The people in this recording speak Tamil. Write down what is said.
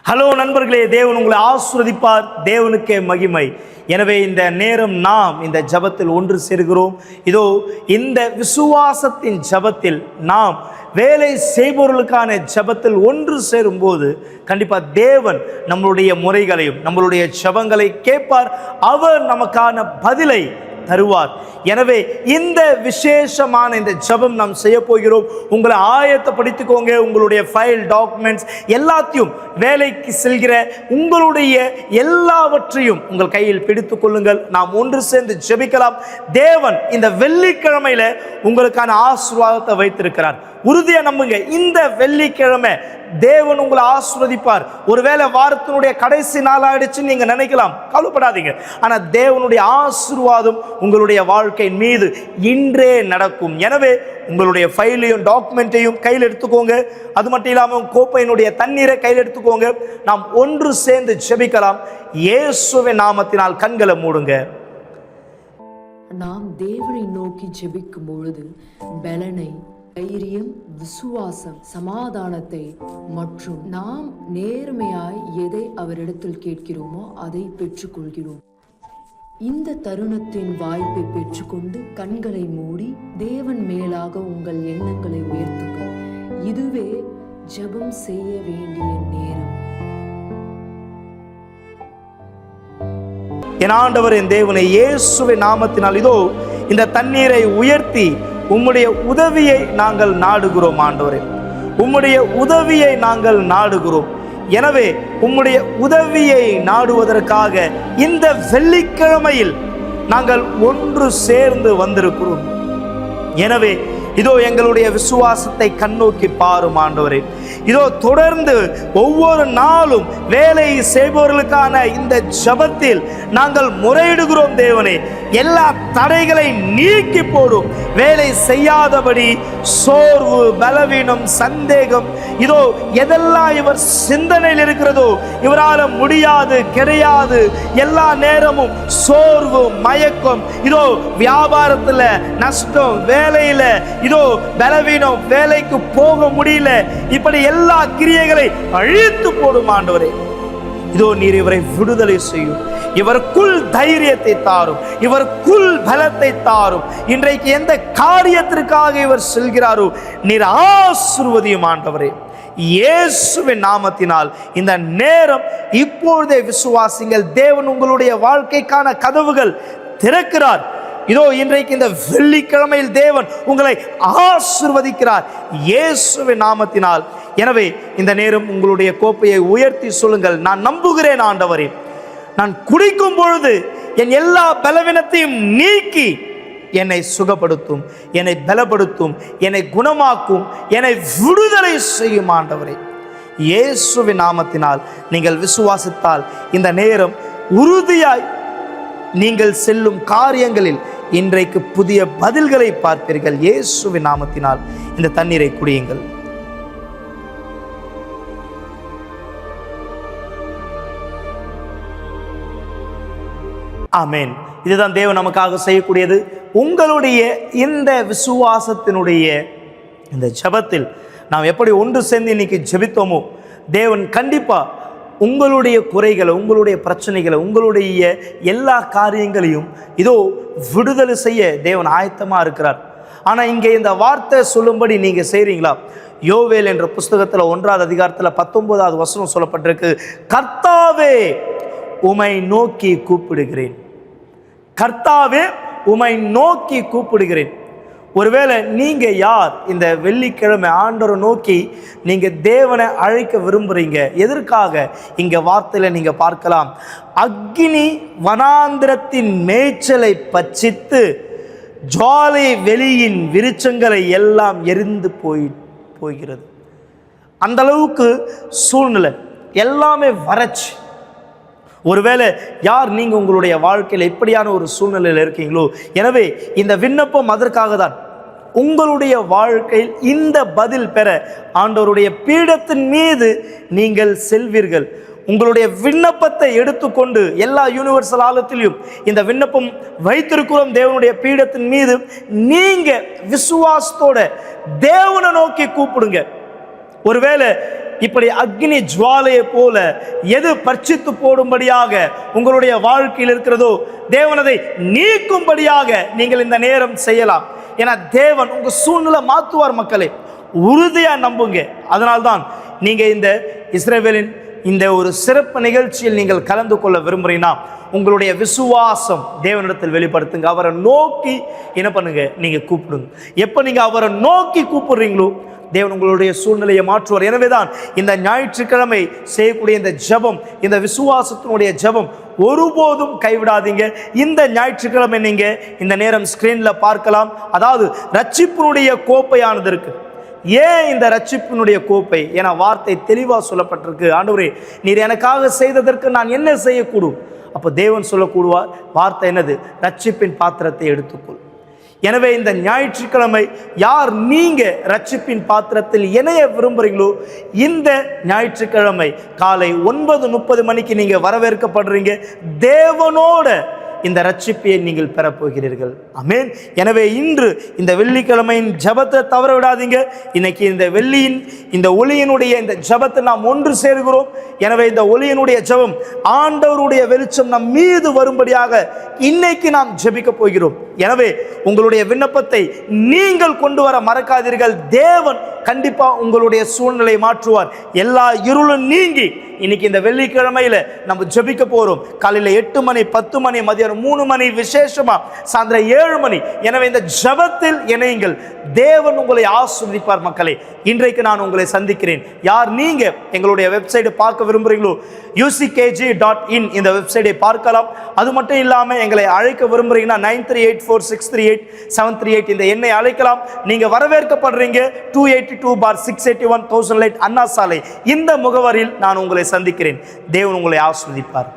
ஹலோ நண்பர்களே, தேவன் உங்களை ஆசீர்வதிப்பார். தேவனுக்கே மகிமை. எனவே இந்த நேரம் நாம் இந்த ஜபத்தில் ஒன்று சேர்கிறோம். இதோ இந்த விசுவாசத்தின் ஜபத்தில் நாம் வேலை செய்பவர்களுக்கான ஜபத்தில் ஒன்று சேரும்போது கண்டிப்பாக தேவன் நம்மளுடைய முறைகளையும் நம்மளுடைய ஜபங்களை கேட்பார். அவர் நமக்கான பதிலை தருவார். எனவே இந்த விசேஷமான இந்த ஜபம் நாம் செய்ய போகிறோம். உங்களை ஆயத்தப்படுத்திக்கோங்க. உங்களுடைய ஃபைல், டாக்குமெண்ட்ஸ் எல்லாத்தையும், வேலைக்கு செல்கிற உங்களுடைய எல்லாவற்றையும் உங்கள் கையில் பிடித்துக் கொள்ளுங்கள். நாம் ஒன்று சேர்ந்து ஜெபிக்கலாம். தேவன் இந்த வெள்ளிக்கிழமையில உங்களுக்கான ஆசீர்வாதத்தை வைத்திருக்கிறார். உறுதியா நம்புங்க. இந்த வெள்ளிக்கிழமை தேவன் உங்களை ஆசீர்வதிப்பார். ஒருவேளை வாரத்தினுடைய கடைசி நாள் ஆயிடுச்சு நீங்க நினைக்கலாம், கவலைப்படாதீங்க. ஆனா தேவனுடைய ஆசீர்வாதம் உங்களுடைய வாழ்க்கையின் மீது இன்றே நடக்கும். எனவே உங்களுடைய ஃபைலையும் டாக்குமெண்ட்டையும் கையில் எடுத்துக்கோங்க. அது மட்டும் இல்லாமல் கோப்பையினுடைய தண்ணீரை கையில் எடுத்துக்கோங்க. நாம் ஒன்று சேர்ந்து ஜெபிக்கலாம். இயேசுவின் நாமத்தினால் கண்களை மூடுங்க. நாம் தேவனை நோக்கி ஜெபிக்கும் பொழுது பலனை, தைரியம், விசுவாசம், சமாதானத்தை மற்றும் நாம் நேர்மையாய் எதை அவரிடத்தில் கேட்கிறோமோ அதை பெற்றுக்கொள்கிறோம். இந்த தருணத்தின் வாய்ப்பை பெற்றுக்கொண்டு கண்களை மூடி தேவன் மேலாக உங்கள் எண்ணங்களை உயர்த்துங்கள். இதுவே ஜெபம் செய்ய வேண்டிய நேரம். என் ஆண்டவர், என் தேவனை, இயேசுவின் நாமத்தினால் இதோ இந்த தண்ணீரை உயர்த்தி உம்முடைய உதவியை நாங்கள் நாடுகிறோம். ஆண்டவரே, உம்முடைய உதவியை நாங்கள் நாடுகிறோம். எனவே உம்முடைய உதவியை நாடுவதற்காக இந்த வெள்ளிக்கிழமையில் நாங்கள் ஒன்று சேர்ந்து வந்திருக்கிறோம். எனவே இதோ எங்களுடைய விசுவாசத்தை கண்ணோக்கி பாரும் ஆண்டவரே. இதோ தொடர்ந்து ஒவ்வொரு நாளும் வேலை செய்பவர்களுக்கான இந்த ஜபத்தில் நாங்கள் முறையிடுகிறோம். தேவனே, எல்லா தடைகளை நீக்கி போடும். வேலை செய்யாதபடி சோர்வு, பலவீனம், சந்தேகம், இதோ எதெல்லாம் இவர் சிந்தனையில் இருக்கிறதோ, இவரால் முடியாது, கிடையாது, எல்லா நேரமும் சோர்வு, மயக்கம், இதோ வியாபாரத்தில் நஷ்டம், வேலையில இதோ பலவீனம், வேலைக்கு போக முடியல, இப்படி எல்லா கிரியைகளை அழித்து போடும் ஆண்டவரே. இதோ நீர் இவரை விடுதலை செய்யும். இவருக்குள் தைரியத்தை தாரும், இவருக்குள் பலத்தை தாரும். இன்றைக்கு எந்த காரியத்திற்காக இவர் செல்கிறாரோ நீர் ஆசீர்வதியும் ஆண்டவரே. இயேசுவின் நாமத்தினால் இந்த நேரம் இப்பொழுதே விசுவாசிங்கள். தேவன் உங்களுடைய வாழ்க்கைக்கான கதவுகள் திறக்கிறார். இதோ இன்றைக்கு இந்த வெள்ளிக்கிழமையில் தேவன் உங்களை ஆசீர்வதிக்கிறார் இயேசுவின் நாமத்தினால். எனவே இந்த நேரம் உங்களுடைய கோப்பையை உயர்த்தி சொல்லுங்கள். நான் நம்புகிறேன் ஆண்டவரே, நான் குடிக்கும் பொழுது என் எல்லா பலவீனத்தையும் நீக்கி என்னை சுகப்படுத்தும், என்னை பலப்படுத்தும், என்னை குணமாக்கும், என்னை விடுதலை செய்யும் ஆண்டவரே. இயேசுவின் நாமத்தினால் நீங்கள் விசுவாசித்தால் இந்த நேரம் உறுதியாய் நீங்கள் செல்லும் காரியங்களில் இன்றைக்கு புதிய பதில்களை பார்ப்பீர்கள். இயேசுவின் நாமத்தினால் இந்த தண்ணீரை குடியுங்கள். ஆமென். இதுதான் தேவன் நமக்காக செய்யக்கூடியது. உங்களுடைய இந்த விசுவாசத்தினுடைய இந்த ஜெபத்தில் நாம் எப்படி ஒன்று சேர்ந்து இன்னைக்கு ஜெபித்தோமோ, தேவன் கண்டிப்பா உங்களுடைய குறைகளை, உங்களுடைய பிரச்சனைகளை, உங்களுடைய எல்லா காரியங்களையும் இதோ விடுதலை செய்ய தேவன் ஆயத்தமாக இருக்கிறார். ஆனால் இங்கே இந்த வார்த்தை சொல்லும்படி நீங்கள் செய்கிறீங்களா? யோவேல் என்ற புஸ்தகத்தில் 1வது அதிகாரத்தில் 19வது வசனம் சொல்லப்பட்டிருக்கு. கர்த்தாவே உமை நோக்கி கூப்பிடுகிறேன். கர்த்தாவே உமை நோக்கி கூப்பிடுகிறேன். ஒருவேளை நீங்க யார் இந்த வெள்ளிக்கிழமை ஆண்டவரை நோக்கி நீங்க தேவனை அழைக்க விரும்புறீங்க? எதற்காக? இங்க வார்த்தையில நீங்க பார்க்கலாம், அக்கினி வனாந்திரத்தின் மேய்ச்சலை பட்சித்து ஜுவாலை வெளியின் விருட்சங்களை எல்லாம் எரிந்து போகிறது. அந்த அளவுக்கு சூழ்நிலை எல்லாமே வறட்சி. ஒருவேளை யார் நீங்க உங்களுடைய வாழ்க்கையில் இப்படியான ஒரு சூழ்நிலையில் இருக்கீங்களோ, எனவே இந்த விண்ணப்பம் அதற்காக தான். உங்களுடைய வாழ்க்கையில் இந்த பதில் பெற ஆண்டவருடைய பீடத்தின் மீது நீங்கள் செல்வீர்கள். உங்களுடைய விண்ணப்பத்தை எடுத்துக்கொண்டு எல்லா யூனிவர்சல் ஆலயத்திலும் இந்த விண்ணப்பம் வைத்திருக்கிறோம் தேவனுடைய பீடத்தின் மீது. நீங்க விசுவாசத்தோட தேவனை நோக்கி கூப்பிடுங்க. ஒருவேளை இப்படி அக்னி ஜுவாலையை போல எது பட்சித்து போடும்படியாக உங்களுடைய வாழ்க்கையில் இருக்கிறதோ தேவன் அதை நீக்கும்படியாக நீங்கள் இந்த நேரம் செய்யலாம். ஏன்னா தேவன் உங்க சூழ்நிலை மாற்றுவார். மக்களே, உறுதியா நம்புங்க. அதனால்தான் நீங்க இந்த இஸ்ரவேலின் இந்த ஒரு சிறப்பு நிகழ்ச்சியில் நீங்கள் கலந்து கொள்ள விரும்புறீங்கன்னா உங்களுடைய விசுவாசம் தேவனிடத்தில் வெளிப்படுத்துங்க. அவரை நோக்கி என்ன பண்ணுங்க, நீங்க கூப்பிடுங்க. எப்ப நீங்க அவரை நோக்கி கூப்பிடுறீங்களோ தேவன் உங்களுடைய சூழ்நிலையை மாற்றுவார். எனவேதான் இந்த ஞாயிற்றுக்கிழமை செய்யக்கூடிய இந்த ஜெபம், இந்த விசுவாசத்தினுடைய ஜெபம் ஒருபோதும் கைவிடாதீங்க. இந்த ஞாயிற்றுக்கிழமை நீங்க இந்த நேரம் ஸ்கிரீன்ல பார்க்கலாம். அதாவது ரட்சிப்பினுடைய கோப்பையானது இருக்கு. ஏன் இந்த ரட்சிப்பினுடைய கோப்பை? என வார்த்தை தெளிவாக சொல்லப்பட்டிருக்கு. ஆண்டவரே, நீர் எனக்காக செய்ததற்கு நான் என்ன செய்யக்கூடும்? அப்போ தேவன் சொல்லக்கூடுவார் வார்த்தை என்னது? ரட்சிப்பின் பாத்திரத்தை எடுத்துக்கொள். எனவே இந்த ஞாயிற்றுக்கிழமை யார் நீங்க ரட்சிப்பின் பாத்திரத்தில் இணைய விரும்புறீங்களோ இந்த ஞாயிற்றுக்கிழமை காலை 9:30 மணிக்கு நீங்க வரவேற்கப்படுறீங்க. தேவனோட இந்த ரட்சிப்பை நீங்கள் பெறப்போகிறீர்கள். ஆமென். எனவே இன்று இந்த வெள்ளிக்கிழமையின் ஜெபத்தை தவற விடாதீங்க. இன்னைக்கு இந்த வெள்ளியின் இந்த ஒளியினுடைய இந்த ஜெபத்தை நாம் ஒன்று சேர்கிறோம். எனவே இந்த ஒளியினுடைய ஜெபம் ஆண்டவருடைய வெளிச்சம் நம் மீது வரும்படியாக இன்னைக்கு நாம் ஜெபிக்க போகிறோம். எனவே உங்களுடைய விண்ணப்பத்தை நீங்கள் கொண்டு வர மறக்காதீர்கள். தேவன் கண்டிப்பா உங்களுடைய சூழ்நிலை மாற்றுவார். எல்லா இருளும் நீங்கி இன்னைக்கு இந்த வெள்ளிக்கிழமையில நம்ம ஜெபிக்க போறோம். காலையில 8 மணி, 10 மணி, மதியம் 3 மணி, விசேஷமா சாயந்தரம் 7 மணி. எனவே இந்த ஜெபத்தில் இணையுங்கள். தேவன் உங்களை ஆசீர்வதிப்பார். மக்களே, இன்றைக்கு நான் உங்களை சந்திக்கிறேன். யார் நீங்க எங்களுடைய வெப்சைட்டை பார்க்க விரும்புறீங்களோ uckg.in இந்த வெப்சைட்டை பார்க்கலாம். அது மட்டும் இல்லாம எங்களை அழைக்க விரும்புறீங்கன்னா 9384638738 இந்த எண்ணை அழைக்கலாம். நீங்க வரவேற்கப்படுறீங்க. 282/681 1000 அண்ணா சாலை இந்த முகவரியில் நான் உங்களை சந்திக்கிறேன். தேவன் உங்களை ஆசீர்வதிப்பார்.